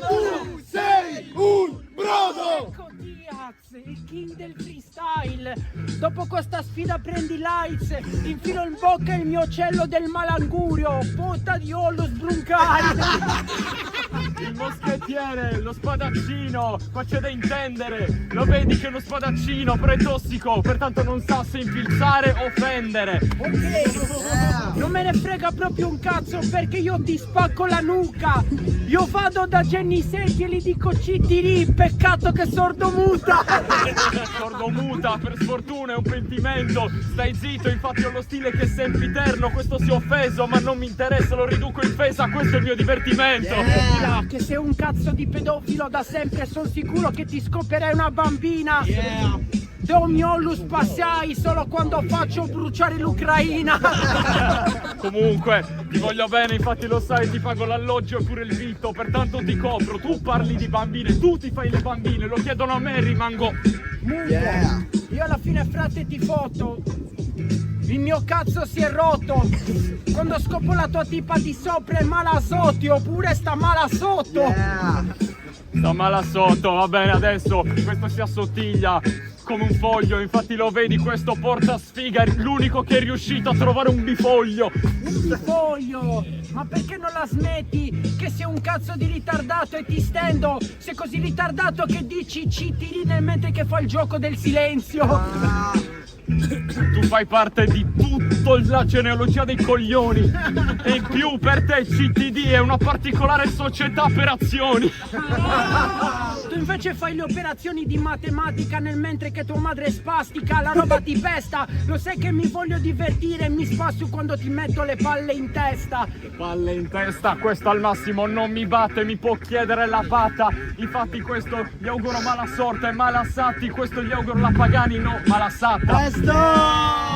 Tu sei un brodo! Ecco Diaz, il king del freestyle. Dopo questa sfida prendi lights, infilo in bocca il mio uccello del malangurio, puta di Ollo sbruncai. Il moschettiere, lo spadaccino, qua c'è da intendere. Lo vedi che è uno spadaccino, però è tossico, pertanto non sa se infilzare o fendere. Ok, non me ne frega proprio un cazzo perché io ti spacco la nuca. Io vado da Jenny Secchi e gli dico CTD, peccato che sordomuta. Sordomuta, per sfortuna è un pentimento. Stai zitto, infatti ho lo stile che è sempiterno. Questo si è offeso, ma non mi interessa, lo riduco in fesa, questo è il mio divertimento. Là, che sei un cazzo di pedofilo da sempre, sono sicuro che ti scoperei una bambina. Do mio Ollus passai solo quando faccio bruciare l'Ucraina. Comunque, ti voglio bene, infatti lo sai, ti pago l'alloggio e pure il vitto, pertanto ti copro. Tu parli di bambine, tu ti fai le bambine, lo chiedono a me e rimango... Io alla fine frate ti foto. Il mio cazzo si è rotto. Quando scopo la tua tipa di sopra è mala sotto, oppure sta mala sotto. Sta mala sotto, va bene adesso, questo si assottiglia come un foglio, infatti lo vedi, questo porta sfiga, l'unico che è riuscito a trovare un bifoglio. Un bifoglio? Ma perché non la smetti? Che sei un cazzo di ritardato e ti stendo. Sei così ritardato che dici CTD nel mentre che fa il gioco del silenzio. Tu fai parte di tutta la genealogia dei coglioni e in più per te CTD è una particolare società per azioni. Tu invece fai le operazioni di matematica nel mentre che tua madre è spastica, la roba ti pesta. Lo sai che mi voglio divertire e mi spasso quando ti metto le palle in testa. Palle in testa, questo al massimo non mi batte, mi può chiedere la pata. Infatti questo gli auguro mala sorte e malassati, questo gli auguro la Pagani, no, malassata. Presto!